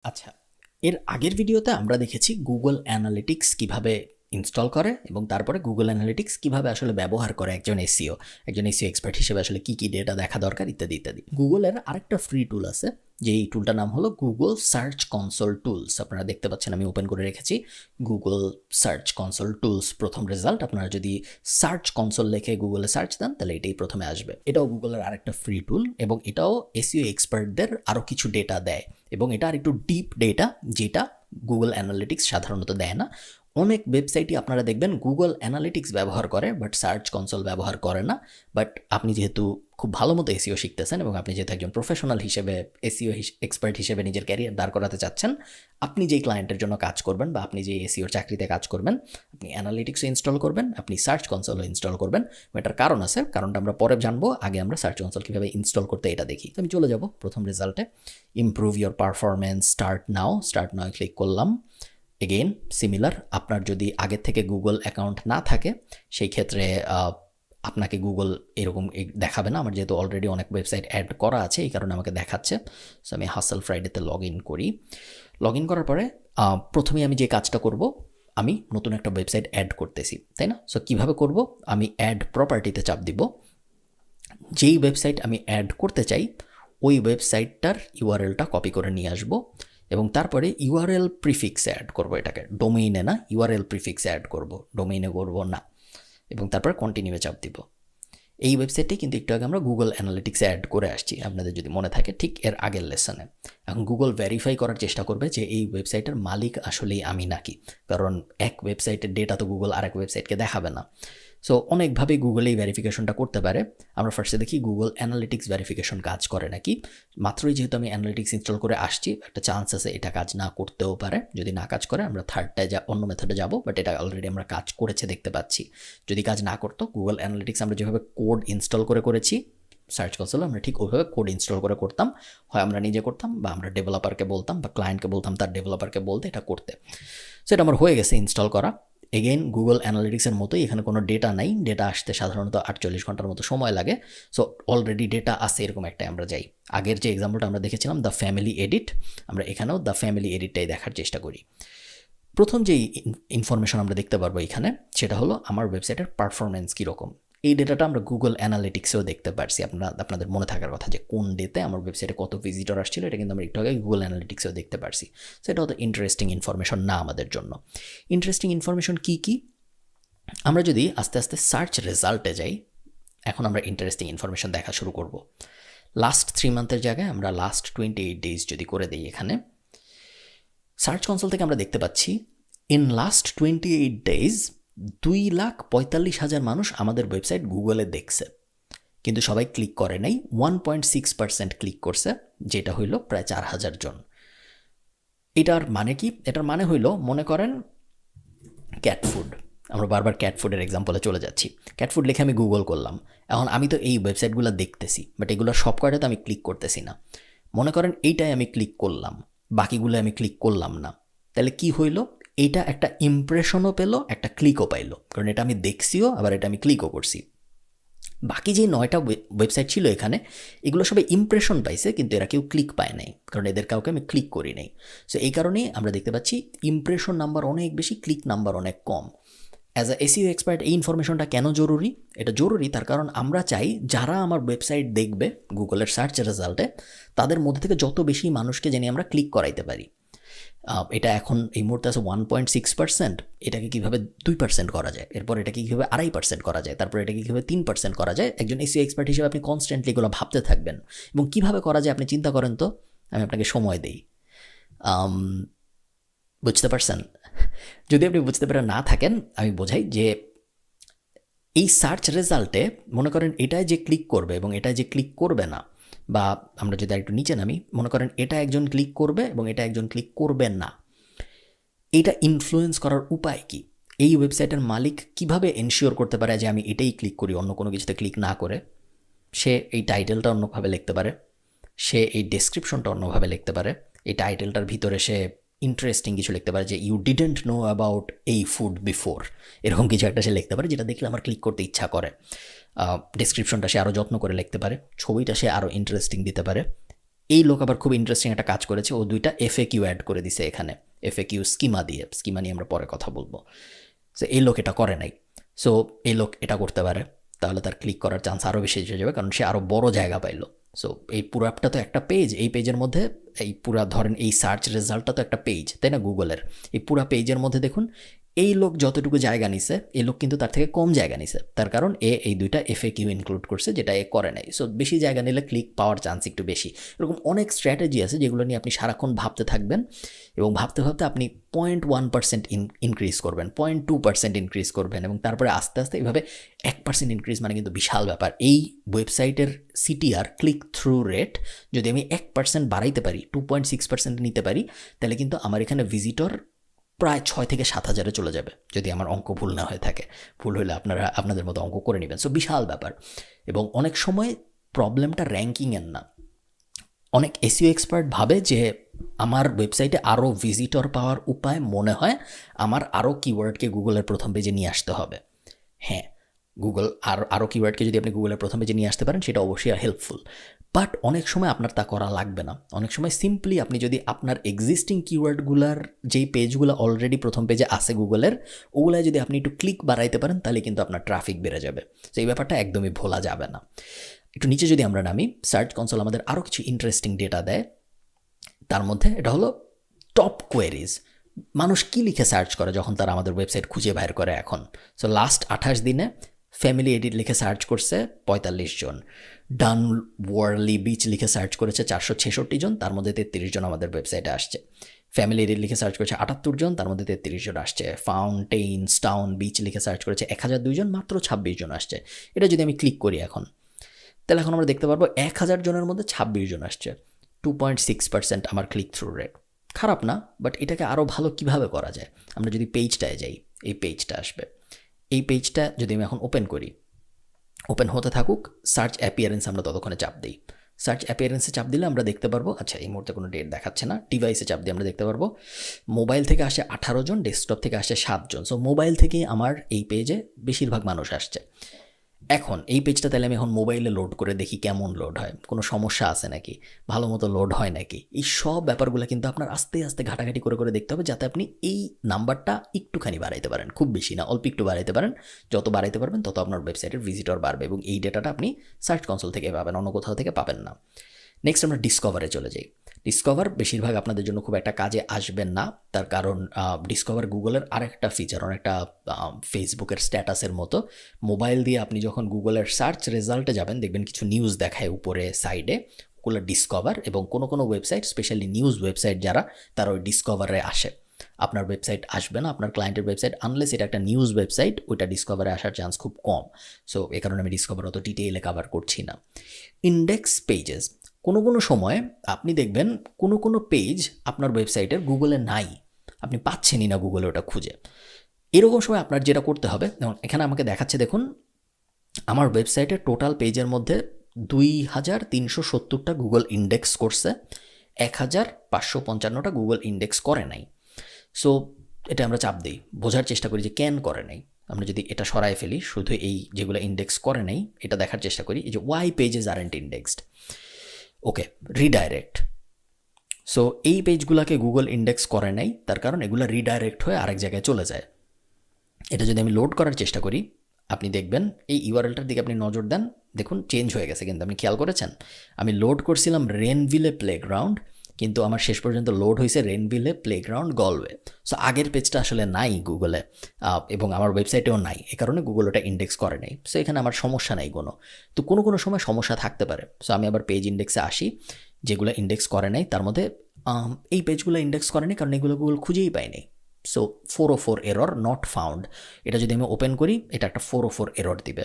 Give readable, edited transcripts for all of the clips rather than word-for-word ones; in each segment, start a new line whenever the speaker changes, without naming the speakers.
আচ্ছা, এর আগের ভিডিওতে আমরা দেখেছি গুগল অ্যানালিটিক্স কিভাবে ইনস্টল করে এবং তারপরে গুগল অ্যানালিটিক্স কিভাবে আসলে ব্যবহার করে একজন এসইও এক্সপার্ট হিসেবে আসলে কী কী ডেটা দেখা দরকার ইত্যাদি ইত্যাদি। গুগলের আরেকটা ফ্রি টুল আছে, যেই টুলটার নাম হলো গুগল সার্চ কনসোল টুলস। আপনারা দেখতে পাচ্ছেন আমি ওপেন করে রেখেছি গুগল সার্চ কনসোল টুলস। প্রথম রেজাল্ট, আপনারা যদি সার্চ কনসোল লিখে গুগলে সার্চ দেন তাহলে এটাই প্রথমে আসবে। এটাও গুগলের আরেকটা ফ্রি টুল এবং এটাও এসইও এক্সপার্টদের আরও কিছু ডেটা দেয় এবং এটা আর একটু ডিপ ডেটা, যেটা গুগল অ্যানালিটিক্স সাধারণত দেয় না। অনেক ওয়েবসাইটই আপনারা দেখবেন গুগল অ্যানালিটিক্স ব্যবহার করে বাট সার্চ কনসোল ব্যবহার করে না। বাট আপনি যেহেতু খুব ভালো মতো এসইও শিখতেছেন এবং আপনি যেহেতু একজন প্রফেশনাল হিসেবে এসইও এক্সপার্ট হিসেবে নিজের ক্যারিয়ার দাঁড় করাতে চাচ্ছেন, আপনি যেই ক্লায়েন্টের জন্য কাজ করবেন বা আপনি যে এসইওর চাকরিতে কাজ করবেন, আপনি অ্যানালিটিক্সও ইনস্টল করবেন, আপনি সার্চ কনসোলও ইনস্টল করবেন। এটার কারণ আছে, কারণটা আমরা পরে জানবো। আগে আমরা সার্চ কনসোল কীভাবে ইনস্টল করতে এটা দেখি। তো আমি চলে যাব প্রথম রেজাল্টে, improve your performance, start now click করলাম। এগেইন সিমিলার, আপনার যদি আগের থেকে গুগল অ্যাকাউন্ট না থাকে সেই ক্ষেত্রে আপনাকে গুগল এরকম দেখাবে না। আমার যেহেতু অলরেডি অনেক ওয়েবসাইট অ্যাড করা আছে এই কারণে আমাকে দেখাচ্ছে। সো আমি হাসেল ফ্রাইডেতে লগ ইন করি। লগ ইন করার পরে প্রথমেই আমি যে কাজটা করব, আমি নতুন একটা ওয়েবসাইট অ্যাড করতেছি, তাই না? সো কীভাবে করব, আমি অ্যাড প্রপার্টিতে চাপ দিব। যেই ওয়েবসাইট আমি অ্যাড করতে চাই ওই ওয়েবসাইটটার ইউআরএলটা কপি করে নিয়ে আসবো এবং তারপরে ইউআরএল প্রিফিক্স অ্যাড করব। এটাকে ডোমেইনে না, ইউআরএল প্রিফিক্স অ্যাড করব, ডোমেইনে করব না। এবং তারপরে কন্টিনিউয়ে চাপ দিব। এই ওয়েবসাইটটি কিন্তু একটু আগে আমরা গুগল অ্যানালিটিক্সে অ্যাড করে আসছি, আপনাদের যদি মনে থাকে, ঠিক এর আগের লেসনে। এখন গুগল ভেরিফাই করার চেষ্টা করবে যে এই ওয়েবসাইটের মালিক আসলেই আমি নাকি, কারণ এক ওয়েবসাইটের ডেটা তো গুগল আরেক ওয়েবসাইটকে দেখাবে না। সো অনেকভাবেই গুগল এই ভেরিফিকেশনটা করতে পারে। আমরা ফার্স্টে দেখি গুগল অ্যানালিটিক্স ভেরিফিকেশন কাজ করে নাকি। মাত্রই যেহেতু আমি অ্যানালিটিক্স ইনস্টল করে আসছি, একটা চান্স আছে এটা কাজ না করতেও পারে। যদি না কাজ করে আমরা থার্ডটায় অন্য মেথডে যাব, বাট এটা অলরেডি আমরা কাজ করেছে দেখতে পাচ্ছি। যদি কাজ না করতো, গুগল অ্যানালিটিক্স আমরা যেভাবে কোড ইনস্টল করেছি সার্চ কনসোলে, আমরা ঠিক ওইভাবে কোড ইনস্টল করে করতাম। হয় আমরা নিজে করতাম বা আমরা ডেভেলপারকে বলতাম বা ক্লায়েন্টকে বলতাম তার ডেভেলপারকে বলতে এটা করতে। সো এটা আমার হয়ে গেছে ইনস্টল করা। এগেইন গুগল অ্যানালিটিক্সের মতোই এখানে কোনো ডেটা নাই, ডেটা আসতে সাধারণত 48 ঘন্টার মতো সময় লাগে। সো অলরেডি ডেটা আছে এরকম একটা আমরা যাই। আগের যে এক্সাম্পলটা আমরা দেখেছিলাম দ্য ফ্যামিলি এডিট, আমরা এখানেও দ্য ফ্যামিলি এডিটটাই দেখার চেষ্টা করি। প্রথম যেই ইনফরমেশন আমরা দেখতে পারবো এখানে, সেটা হলো আমার ওয়েবসাইটের পারফরমেন্স কীরকম। এই ডেটাটা আমরা গুগল অ্যানালিটিক্সেও দেখতে পারছি। আপনাদের মনে থাকার কথা যে কোন ডেতে আমার ওয়েবসাইটে কত ভিজিটর আসছিল, এটা কিন্তু আমরা একটু আগে গুগল অ্যানালিটিক্সেও দেখতে পারছি। সেটা হয়তো ইন্টারেস্টিং ইনফরমেশন না আমাদের জন্য। ইন্টারেস্টিং ইনফরমেশন কী কী, আমরা যদি আস্তে আস্তে সার্চ রেজাল্টে যাই, এখন আমরা ইন্টারেস্টিং ইনফরমেশন দেখা শুরু করব। লাস্ট 3 মান্থের জায়গায় আমরা লাস্ট 28 ডেজ যদি করে দিই, এখানে সার্চ কনসোল থেকে আমরা দেখতে পাচ্ছি ইন লাস্ট 28 ডেজ 2,45,000 মানুষ আমাদের ওয়েবসাইট গুগলে দেখছে, কিন্তু সবাই ক্লিক করে নাই। 1.6% ক্লিক করছে, যেটা হইল প্রায় 4,000 জন। এটার মানে কি? এটার মানে হইল, মনে করেন ক্যাট ফুড, আমরা বারবার ক্যাট ফুডের এক্সাম্পলে চলে যাচ্ছি। ক্যাট ফুড লিখে আমি গুগল করলাম, এখন আমি তো এই ওয়েবসাইটগুলো দেখতেছি, বাট এগুলোর সব কয়টাতে আমি ক্লিক করতেছি না। মনে করেন এইটাই আমি ক্লিক করলাম, বাকিগুলো আমি ক্লিক করলাম না, তাহলে কি হইল? এইটা একটা ইমপ্রেশনও পেলো, একটা ক্লিকও পাইলো, কারণ এটা আমি দেখছিও, আবার এটা আমি ক্লিকও করছি। বাকি যে 9টা ওয়েবসাইট ছিল এখানে, এগুলো সবাই ইমপ্রেশন পাইছে, কিন্তু এরা কেউ ক্লিক পায় নাই, কারণ এদের কাউকে আমি ক্লিক করি নাই। সো এই কারণেই আমরা দেখতে পাচ্ছি ইমপ্রেশন নাম্বার অনেক বেশি, ক্লিক নাম্বার অনেক কম। অ্যাজ আ এসইও এক্সপার্ট এই ইনফরমেশনটা কেন জরুরি? এটা জরুরি তার কারণ আমরা চাই যারা আমার ওয়েবসাইট দেখবে গুগলের সার্চ রেজাল্টে, তাদের মধ্যে থেকে যত বেশি মানুষকে জানি আমরা ক্লিক করাইতে পারি। এটা এখন এই মুহূর্তে আছে 1.6%, এটাকে কীভাবে 2% করা যায়, এরপর এটাকে কীভাবে 2.5% করা যায়, তারপর এটাকে কীভাবে 3% করা যায়। একজন এসইও এক্সপার্ট হিসেবে আপনি কনস্ট্যান্টলি এগুলো ভাবতে থাকবেন এবং কীভাবে করা যায় আপনি চিন্তা করেন। তো আমি আপনাকে সময় দিই, বুঝতে পারছেন? যদি আপনি বুঝতে পারে না থাকেন, আমি বোঝাই যে এই সার্চ রেজাল্টে মনে করেন এটাই যে ক্লিক করবে এবং এটাই যে ক্লিক করবে না, বা আমরা যদি একটু নিচে নামি, মনে করেন এটা একজন ক্লিক করবে এবং এটা একজন ক্লিক করবে না, এটা ইনফ্লুয়েন্স করার উপায় কি? এই ওয়েবসাইটের মালিক কিভাবে এনশিওর করতে পারে যে আমি এটাই ক্লিক করি, অন্য কোনো কিছুতে ক্লিক না করে? সে এই টাইটেলটা অন্যভাবে লিখতে পারে, সে এই ডেসক্রিপশনটা অন্যভাবে লিখতে পারে, এই টাইটেলটার ভিতরে সে ইন্টারেস্টিং কিছু লিখতে পারে, যে ইউ ডিডেন্ট নো অ্যাবাউট এই ফুড বিফোর, এরকম কিছু একটা সে লিখতে পারে, যেটা দেখলে আমার ক্লিক করতে ইচ্ছা করে। ডেসক্রিপশনটা সে আরও যত্ন করে লিখতে পারে, ছবিটা সে আরও ইন্টারেস্টিং দিতে পারে। এই লোক আবার খুব ইন্টারেস্টিং একটা কাজ করেছে, ও 2টা FAQ অ্যাড করে দিছে এখানে, FAQ স্কিমা নিয়ে আমরা পরে কথা বলবো। সো এই লোক এটা করে নাই। সো এই লোক এটা করতে পারে, তাহলে তার ক্লিক করার চান্স আরও বেশি হয়ে যাবে, কারণ সে আরও বড় জায়গা পাইলো। সো এই পুরো অ্যাপটা তো একটা পেজ, এই পেজের মধ্যে এই পুরা ধরেন এই সার্চ রেজাল্টটা তো একটা পেজ, তাই না, গুগলের। এই পুরা পেজের মধ্যে দেখুন এই লোক যতটুকু জায়গা নিছে, এই লোক কিন্তু তার থেকে কম জায়গা নিছে, তার কারণ এই 2টা FAQ ইনক্লুড করছে, যেটা এ করে নাই। সো বেশি জায়গা নিলে ক্লিক পাওয়ার চান্স একটু বেশি। এরকম অনেক স্ট্র্যাটেজি আছে যেগুলো নিয়ে আপনি সারাক্ষণ ভাবতে থাকবেন, এবং ভাবতে ভাবতে আপনি 0.1% ইনক্রিজ করবেন, 0.2% ইনক্রিজ করবেন, এবং তারপরে আস্তে আস্তে এইভাবে 1% ইনক্রিজ মানে কিন্তু বিশাল ব্যাপার। এই ওয়েবসাইটের CTR, ক্লিক থ্রু রেট, যদি আমি 1% বাড়াইতে পারি, 2.6% নিতে পারি, তাহলে কিন্তু আমার এখানে ভিজিটর প্রায় 6 থেকে 7 হাজারে চলে যাবে, যদি আমার অঙ্ক ভুল না হয়ে থাকে। ভুল হলে আপনারা আপনাদের মতো অঙ্ক করে নেবেন। সো বিশাল ব্যাপার। এবং অনেক সময় প্রবলেমটা র্যাঙ্কিংয়ের না, অনেক SEO এক্সপার্ট ভাবে যে আমার ওয়েবসাইটে আরও ভিজিটর পাওয়ার উপায় মনে হয় আমার আরও কিওয়ার্ডকে গুগলের প্রথম পেজে নিয়ে আসতে হবে। হ্যাঁ, গুগল আরও কিওয়ার্ডকে যদি আপনি গুগলের প্রথম পেজে নিয়ে আসতে পারেন, সেটা অবশ্যই হেল্পফুল। বাট অনেক সময় আপনার তা করা লাগবে না। অনেক সময় সিম্পলি আপনি যদি আপনার এক্সিস্টিং কিওয়ার্ডগুলার যেই পেজগুলো অলরেডি প্রথম পেজে আছে গুগলের, ওগুলায় যদি আপনি একটু ক্লিক বাড়াইতে পারেন, তাহলে কিন্তু আপনার ট্রাফিক বেড়ে যাবে। তো এই ব্যাপারটা একদমই ভোলা যাবে না। একটু নিচে যদি আমরা নামি, সার্চ কনসোল আমাদের আরও কিছু ইন্টারেস্টিং ডেটা দেয়। তার মধ্যে এটা হলো টপ কোয়েরিজ। মানুষ কি লিখে সার্চ করে যখন তারা আমাদের ওয়েবসাইট খুঁজে বাইর করে এখন। সো লাস্ট 28 দিনে ফ্যামিলি এডিট লিখে সার্চ করছে 45 জন, ডান ওয়ার্লি বিচ লিখে সার্চ করেছে 466 জন, তার মধ্যে 33 জন আমাদের ওয়েবসাইটে আসছে। ফ্যামিলি এডিট লিখে সার্চ করেছে 78 জন, তার মধ্যে 33 জন আসছে। ফাউন্টেইনস টাউন বিচ লিখে সার্চ করেছে 1002 জন, মাত্র 26 জন আসছে। এটা যদি আমি ক্লিক করি এখন, তাহলে এখন আমরা দেখতে পারবো 1000 জনের মধ্যে 26 জন আসছে, 2.6% আমার ক্লিক থ্রু রেট। খারাপ না, বাট এটাকে আরও ভালো কিভাবে করা যায়। আমরা যদি পেজটায় যাই, এই পেজটা আসবে। এই পেজটা যদি আমি এখন ওপেন করি, ওপেন হতে থাকুক, সার্চ অ্যাপিয়ারেন্স আমরা ততক্ষণে চাপ দিই। সার্চ অ্যাপিয়ারেন্সে চাপ দিলে আমরা দেখতে পারবো, আচ্ছা এই মুহূর্তে কোনো ডেট দেখাচ্ছে না, ডিভাইসে চাপ দিয়ে আমরা দেখতে পারবো মোবাইল থেকে আসে 18 জন, ডেস্কটপ থেকে আসে 7 জন। সো মোবাইল থেকেই আমার এই পেজে বেশিরভাগ মানুষ আসছে। এখন এই পেজটা তাহলে আমি এখন মোবাইলে লোড করে দেখি কেমন লোড হয়, কোনো সমস্যা আছে নাকি, ভালো মতো লোড হয় নাকি। এই সব ব্যাপারগুলো কিন্তু আপনার আস্তে আস্তে ঘাটাঘাটি করে করে দেখতে হবে, যাতে আপনি এই নাম্বারটা একটুখানি বাড়াইতে পারেন, খুব বেশি না, অল্প একটু বাড়াইতে পারেন। যত বাড়াইতে পারবেন তত আপনার ওয়েবসাইটের ভিজিটর বাড়বে, এবং এই ডেটাটা আপনি সার্চ কনসোল থেকে পাবেন, অন্য কোথাও থেকে পাবেন না। নেক্সট আমরা ডিসকভারে চলে যাই। ডিসকভার বেশিরভাগ আপনাদের জন্য খুব একটা কাজে আসবেন না, তার কারণ ডিসকভার গুগলের আরেকটা ফিচার, অনেকটা ফেসবুকের স্ট্যাটাসের মতো। মোবাইল দিয়ে আপনি যখন গুগলের সার্চ রেজাল্টে যাবেন, দেখবেন কিছু নিউজ দেখায় উপরে সাইডে, ওগুলো ডিসকভার। এবং কোনো কোনো ওয়েবসাইট, স্পেশালি নিউজ ওয়েবসাইট যারা, তারা ওই ডিসকভারে আসে। আপনার ওয়েবসাইট আসবে না, আপনার ক্লায়েন্টের ওয়েবসাইট, আনলেস এটা একটা নিউজ ওয়েবসাইট, ওইটা ডিসকভারে আসার চান্স খুব কম। সো এ কারণে আমি ডিসকভার অত ডিটেইলে কভার করছি না। ইন্ডেক্স পেজেস, কোনো কোনো সময় আপনি দেখবেন কোনো কোনো পেজ আপনার ওয়েবসাইটের গুগলে নাই, আপনি পাচ্ছেনই না গুগলে ওটা খুঁজে। এরকম সময় আপনার যেটা করতে হবে, যেমন এখানে আমাকে দেখাচ্ছে দেখুন, আমার ওয়েবসাইটের টোটাল পেজের মধ্যে 2370টা গুগল ইন্ডেক্স করছে, 1555টা গুগল ইন্ডেক্স করে নাই। সো এটা আমরা চাপ দিই, বোঝার চেষ্টা করি যে কেন করে নাই। আমরা যদি এটা সরাই ফেলি, শুধু এই যেগুলো ইন্ডেক্স করে নাই এটা দেখার চেষ্টা করি, এই যে ওয়াই পেজেস আরন্ট ইন্ডেক্সড। ওকে, রিডাইরেক্ট। সো এই পেজগুলোকে গুগল ইন্ডেক্স করে নাই, তার কারণ এগুলো রিডাইরেক্ট হয়ে আরেক জায়গায় চলে যায়। এটা যদি আমি লোড করার চেষ্টা করি, আপনি দেখবেন এই ইউআরএলটার দিকে আপনি নজর দেন, দেখুন চেঞ্জ হয়ে গেছে, কিন্তু আপনি খেয়াল করেছেন আমি লোড করছিলাম রেনভিলে প্লেগ্রাউন্ড, কিন্তু আমার শেষ পর্যন্ত লোড হয়েছে রেনভিলে প্লেগ্রাউন্ড গলওয়ে। সো আগের পেজটা আসলে নাই গুগলে, এবং আমার ওয়েবসাইটেও নাই, এ কারণে গুগল ওটা ইন্ডেক্স করে নাই। সো এখানে আমার সমস্যা নাই কোনো। তো কোনো কোনো সময় সমস্যা থাকতে পারে। সো আমি আবার পেজ ইন্ডেক্সে আসি, যেগুলো ইন্ডেক্স করে নাই তার মধ্যে এই পেজগুলো ইন্ডেক্স করে নাই, কারণ এগুলো গুগল খুঁজেই পায় নাই। সো 404 এরর নট ফাউন্ড, এটা যদি আমি ওপেন করি, এটা একটা 404 এরর দিবে।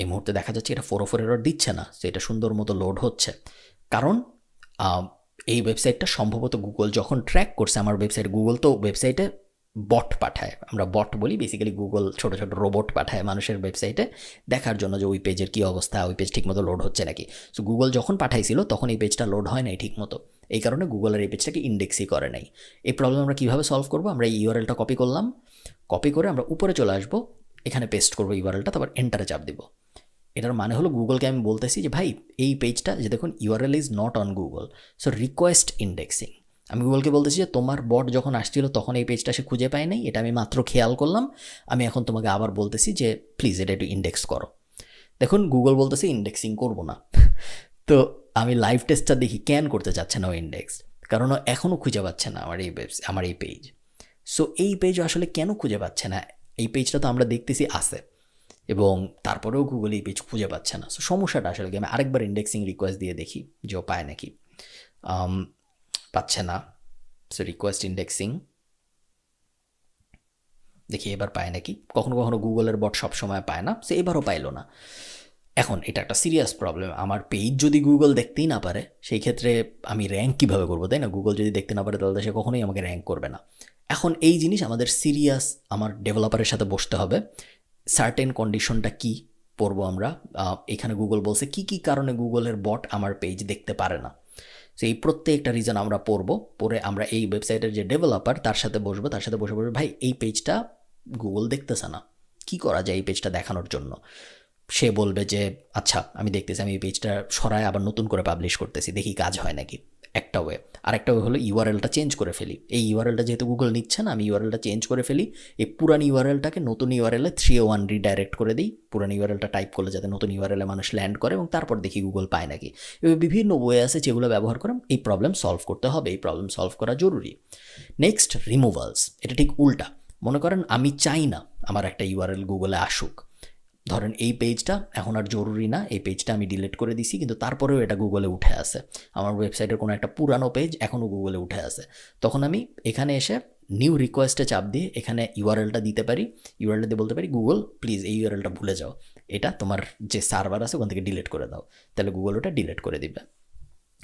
এই মুহূর্তে দেখা যাচ্ছে এটা 404 এরর দিচ্ছে না। সো এটা সুন্দর মতো লোড হচ্ছে, কারণ এই ওয়েবসাইটটা সম্ভবত গুগল যখন ট্র্যাক করছে আমার ওয়েবসাইট, গুগল তো ওয়েবসাইটে বট পাঠায়, আমরা বট বলি, বেসিক্যালি গুগল ছোটো ছোটো রোবট পাঠায় মানুষের ওয়েবসাইটে দেখার জন্য যে ওই পেজের কী অবস্থা, ওই পেজ ঠিকমতো লোড হচ্ছে নাকি। সো গুগল যখন পাঠাইছিল তখন এই পেজটা লোড হয় নাই ঠিকমতো, এই কারণে গুগলের এই পেজটাকে ইন্ডেক্সই করে নাই। এই প্রবলেম আমরা কীভাবে সলভ করবো, আমরা এই ইউআরএলটা কপি করলাম, কপি করে আমরা উপরে চলে আসবো, এখানে পেস্ট করবো ইউআরএলটা, তারপর এন্টারে চাপ দিব। এটার মানে হলো গুগলকে আমি বলতেছি যে ভাই এই পেজটা যে দেখুন URL is not on Google, so request indexing. আমি গুগলকে বলতেছি যে তোমার বট যখন আসছিল তখন এই পেজটা সে খুঁজে পায় নাই, এটা আমি মাত্র খেয়াল করলাম, আমি এখন তোমাকে আবার বলতেছি যে প্লিজ এটা একটু ইন্ডেক্স করো। দেখুন গুগল বলতেছে ইন্ডেক্সিং করবো না। তো আমি লাইভ টেস্টটা দেখি কেন করতে চাচ্ছে না ও ইন্ডেক্স, কারণ ও এখনও খুঁজে পাচ্ছে না আমার এই পেজ। সো এই পেজ আসলে কেন খুঁজে পাচ্ছে না? এই পেজটা তো আমরা দেখতেছি আছে, এবং তারপরেও গুগল এই পেজ খুঁজে পাচ্ছে না। সো সমস্যাটা আসলে কি? আমি আরেকবার ইন্ডেক্সিং রিকোয়েস্ট দিয়ে দেখি যে ও পায় নাকি। পাচ্ছে না। সো রিকোয়েস্ট ইন্ডেক্সিং, দেখি এবার পায় নাকি। কখনো কখনো গুগলের বট সবসময় পায় না, সে এবারও পাইলো না। এখন এটা একটা সিরিয়াস প্রবলেম। আমার পেজ যদি গুগল দেখতেই না পারে, সেই ক্ষেত্রে আমি র্যাঙ্ক কীভাবে করবো, তাই না? গুগল যদি দেখতে না পারে তাহলে সে কখনোই আমাকে র্যাঙ্ক করবে না। এখন এই জিনিস আমাদের সিরিয়াস, আমার ডেভেলপারের সাথে বসতে হবে। সার্টেন কন্ডিশনটা কি পড়বো আমরা। এখানে গুগল বলছে কি কি কারণে গুগলের বট আমার পেজ দেখতে পারে না। সো এই প্রত্যেকটা রিজন আমরা পড়বো, পরে আমরা এই ওয়েবসাইটের যে ডেভেলপার তার সাথে বসবো, তার সাথে বসে বলবো ভাই এই পেজটা গুগল দেখতেছে না, কি করা যায় এই পেজটা দেখানোর জন্য। সে বলবে যে আচ্ছা আমি দেখতেছি, আমি এই পেজটা সরায় আবার নতুন করে পাবলিশ করতেছি, দেখি কাজ হয় নাকি। একটা ওয়ে। আরেকটা ওয়ে হলো ইউআরএলটা চেঞ্জ করে ফেলি। এই ইউআরএলটা যেহেতু গুগল নিচ্ছে না, আমি ইউআরএলটা চেঞ্জ করে ফেলি। এই পুরান ইউআরএলটাকে নতুন ইউআরএলে 301 রিডাইরেক্ট করে দিই, পুরান ইউআরএলটা টাইপ করলে যাতে নতুন ইউআরএলে মানুষ ল্যান্ড করে, এবং তারপর দেখি গুগল পায় নাকি। এভাবে বিভিন্ন ওয়ে আছে যেগুলো ব্যবহার করে এই প্রবলেম সলভ করতে হবে, এই প্রবলেম সলভ করা জরুরি। Next, removals. এটা ঠিক উল্টা। মনে করেন আমি চাই না আমার একটা ইউআরএল গুগলে আসুক, ধরেন এই পেজটা এখন আর জরুরি না, এই পেজটা আমি ডিলিট করে দিছি, কিন্তু তারপরেও এটা গুগলে উঠে আসে, আমার ওয়েবসাইটের কোনো একটা পুরানো পেজ এখনও গুগলে উঠে আসে। তখন আমি এখানে এসে নিউ রিকোয়েস্টে চাপ দিয়ে এখানে ইউআরএলটা দিতে পারি। ইউআরএলটা দিয়ে বলতে পারি গুগল প্লিজ এই ইউআরএলটা ভুলে যাও, এটা তোমার যে সার্ভার আছে ওখান থেকে ডিলিট করে দাও, তাহলে গুগল ওটা ডিলিট করে দিবে।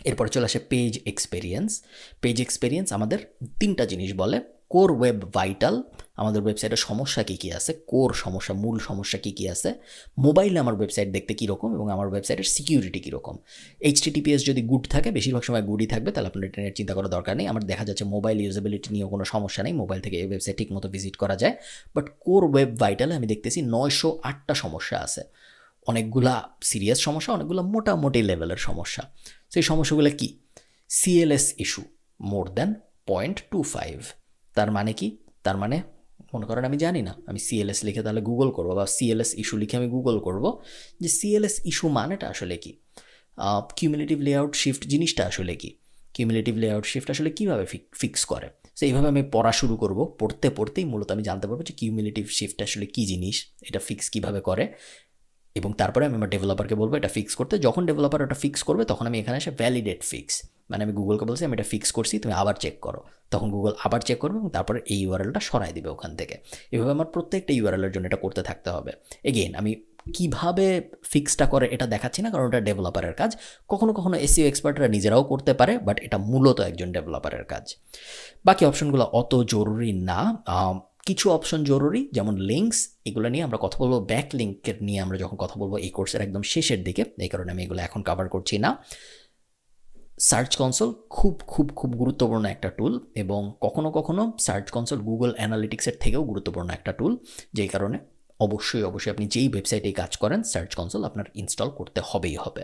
এরপর চলে আসে পেজ এক্সপেরিয়েন্স। পেজ এক্সপেরিয়েন্স আমাদের তিনটা জিনিস বলে। কোর ওয়েব ভাইটাল, আমাদের ওয়েবসাইটের সমস্যা কী কী আছে, কোর সমস্যা, মূল সমস্যা কী কী আছে, মোবাইলে আমার ওয়েবসাইট দেখতে কীরকম, এবং আমার ওয়েবসাইটের সিকিউরিটি কীরকম। এইচটিটিপিএস যদি গুড থাকে, বেশিরভাগ সময় গুডই থাকবে, তাহলে আপনার ইন্টারনেট চিন্তা করার দরকার নেই। আমার দেখা যাচ্ছে মোবাইল ইউজেবিলিটি নিয়েও কোনো সমস্যা নেই, মোবাইল থেকে এই ওয়েবসাইট ঠিক মতো ভিজিট করা যায়। বাট কোর ওয়েব ভাইটালে আমি দেখতেছি 908টা সমস্যা আছে। অনেকগুলা সিরিয়াস সমস্যা, অনেকগুলো মোটামুটি লেভেলের সমস্যা। সেই সমস্যাগুলো কি? CLS issue more than 0.25। তার মানে কি? তার মানে মনে করেন আমি জানি না, আমি সিএলএস লিখে তাহলে গুগল করবো, বা সিএলএস ইস্যু লিখে আমি গুগল করব যে সিএলএস ইস্যু মানেটা আসলে কি, কিউমুলেটিভ লেআউট শিফট জিনিসটা আসলে কি, কিউমুলেটিভ লেআউট শিফট আসলে কীভাবে ফিক্স করে। সো এইভাবে আমি পড়া শুরু করব, পড়তে পড়তেই মূলত আমি জানতে পারবো যে কিউমুলেটিভ শিফট আসলে কী জিনিস, এটা ফিক্স কীভাবে করে, এবং তারপরে আমি আমার ডেভেলপারকে বলবো এটা ফিক্স করতে। যখন ডেভেলপার ওটা ফিক্স করবে তখন আমি এখানে এসে ভ্যালিডেট ফিক্স, মানে আমি গুগলকে বলছি আমি এটা ফিক্স করছি, তুমি আবার চেক করো। তখন গুগল আবার চেক করবে এবং তারপরে এই ইউআরএলটা সরাই দিবে ওখান থেকে। এভাবে আমার প্রত্যেকটা ইউআরএলের জন্য এটা করতে থাকতে হবে। এগেইন আমি কীভাবে ফিক্সটা করে এটা দেখাচ্ছি না, কারণ এটা ডেভেলপারের কাজ। কখনো কখনো এসইও এক্সপার্টরা নিজেরাও করতে পারে, বাট এটা মূলত একজন ডেভেলপারের কাজ। বাকি অপশনগুলো অত জরুরি না। কিছু অপশন জরুরি, যেমন লিঙ্কস, এগুলো নিয়ে আমরা কথা বলবো। ব্যাক লিঙ্কের নিয়ে আমরা যখন কথা বলবো এই কোর্সের একদম শেষের দিকে, এই কারণে আমি এগুলো এখন কভার করছি না। সার্চ কনসোল খুব খুব খুব গুরুত্বপূর্ণ একটা টুল, এবং কখনো কখনো সার্চ কনসোল গুগল অ্যানালিটিক্সের থেকেও গুরুত্বপূর্ণ একটা টুল, যেই কারণে অবশ্যই আপনি যেই ওয়েবসাইটে কাজ করেন সার্চ কনসোল আপনার ইনস্টল করতে হবেই হবে।